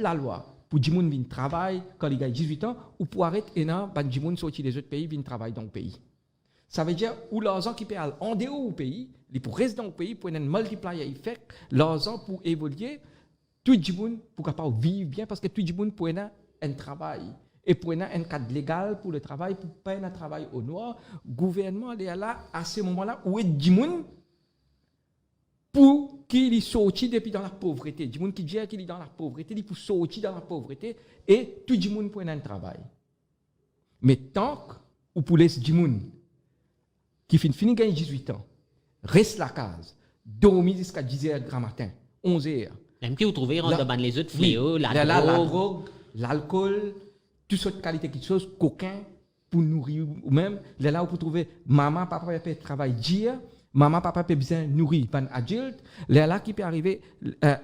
mettre la loi pour que les gens viennent travailler quand ils ont 18 ans ou pour arrêter et non, les gens sortir des autres pays viennent travailler dans le pays. Ça veut dire que l'argent qui paye en dehors du pays, ils pour rester dans le pays, pour un multiplier effect, l'argent pour évoluer, tout le monde pour capable vivre bien parce que tout le monde pour un travail. Et pour un cadre légal pour le travail, pour pas un travail au noir, le gouvernement est là à ce moment-là où est du monde pour qu'il sorti depuis dans la pauvreté. Du monde qui dit qu'il est dans la pauvreté, il pour sortir dans la pauvreté et tout le monde pour un travail. Mais tant que vous pour laisser du monde qui finit gagner 18 ans, reste la case, dormir jusqu'à 10h du matin, 11h. Même que vous trouvez dans les autres fléaux, la drogue, l'alcool, toutes sortes de qualités qui sont coquins pour nourrir ou même là où vous trouvez maman, papa peut travailler dire, maman, papa peut bien nourrir un adulte, là qui peut arriver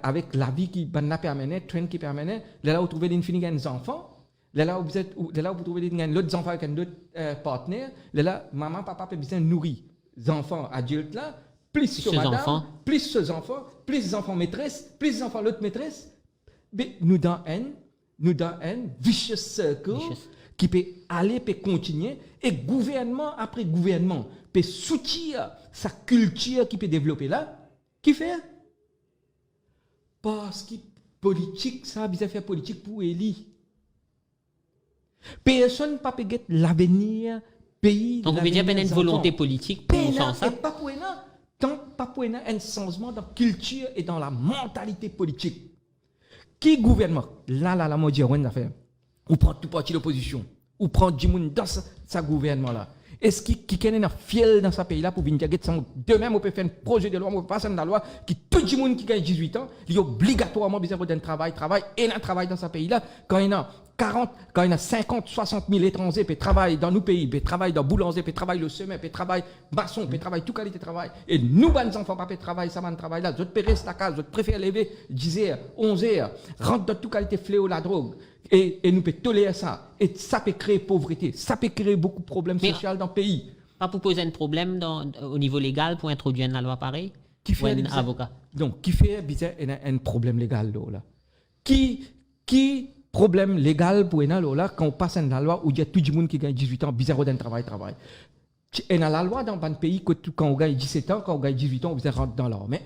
avec la vie qui n'a pas amené, train qui peut amener, là où vous trouvez des enfants. Là où vous trouvez d'autres enfants avec d'autres partenaires, là, maman, papa peut bien nourrir les enfants adultes là, plus sur madame, plus ces enfants, plus les enfants maîtresses, plus les enfants l'autre maîtresse. Mais nous dans un vicious circle qui peut aller, peut continuer, et gouvernement après gouvernement peut soutenir sa culture qui peut développer là, qui fait parce que politique, ça a besoin de faire politique pour élire. Personne ne peut pas l'avenir pays. Donc, vous pouvez dire qu'il y a une volonté politique pour ça. Pas pour un changement dans la culture et dans la mentalité politique. Qui gouvernement? Là, moi, je dis, on a fait. Ou prend tout parti d'opposition. Ou prend du monde dans ce gouvernement-là. Est-ce qu'il y a un fiel dans ce pays-là pour venir dire de même, on peut faire un projet de loi, on peut passer une loi qui tout le monde qui gagne 18 ans, il y a obligatoirement besoin d'un travail et un travail dans ce pays-là. Quand il y a 40, quand il y a 50, 60 000 étrangers qui travaillent dans nos pays, qui travaillent dans boulanger, qui travaillent le semaine, qui travaillent maçon, qui travaillent toute qualité de travail, et nous, les enfants, pas travailler, ça va travail là, d'autres rester la case, d'autres préfèrent lever 10h, 11h, rentre dans toute qualité fléau la drogue. Et nous pouvons tolérer ça. Et ça peut créer pauvreté. Ça peut créer beaucoup de problèmes sociaux dans le pays. Pas pour poser un problème au niveau légal pour introduire une loi pareille? Qui fait un avocat? Donc, qui fait un problème légal là? Qui problème légal pour une loi quand on passe une loi où il y a tout le monde qui gagne 18 ans, bizarre d'un travail. Et dans la loi dans un pays, quand on gagne 17 ans, quand on gagne 18 ans, on rentre dans l'armée.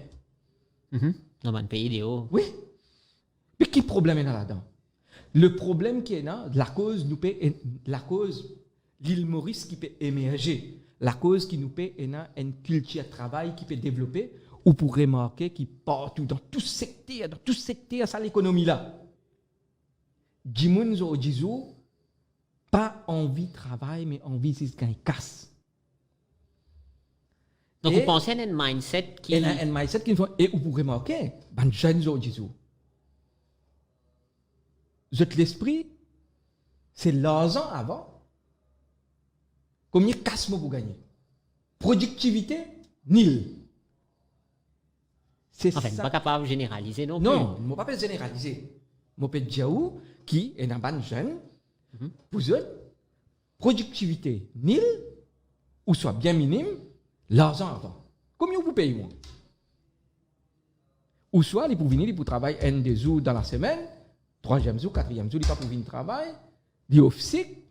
Dans un pays de haut. Oui. Mais qui problème est là-dedans? Le problème qui est là, la cause l'île Maurice qui peut émerger, la cause qui nous peut une culture de travail qui peut développer, ou pour remarquer qui partout dans tout secteur, ça l'économie là. Jimunzo Jizo, pas envie de travail, mais envie de gagner casse. Donc vous pensez à un mindset qui. Un mindset qui et vous pouvez remarquer, ben jeunes Jizo. L'esprit, c'est l'argent avant. Combien de casse vous gagnez? Productivité, nil. C'est ça. Je ne suis pas capable de généraliser non plus. Non, je ne peux pas généraliser. Je peux dire qui est un ban jeune, vous êtes, productivité, nil, ou soit bien minime, l'argent avant. Combien vous payez, moi? Ou soit, il peut venir, il peut travailler un des jours dans la semaine, 3e jour, 4e jour, il n'est pas pour venir travailler, il est officier.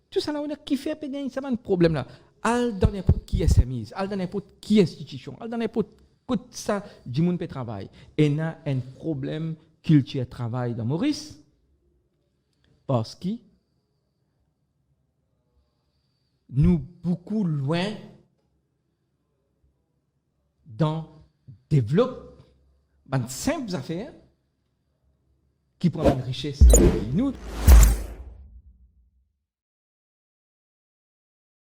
Tout ça, là, on a qui fait payer, ça va un problème là. Al dans n'importe qui SMI, al dans n'importe qui institution, al dans n'importe qui ça, du monde peut travailler. Et il y a un problème culture travail dans Maurice, parce que nous beaucoup loin dans développe de simples affaires qui prennent une richesse. Nous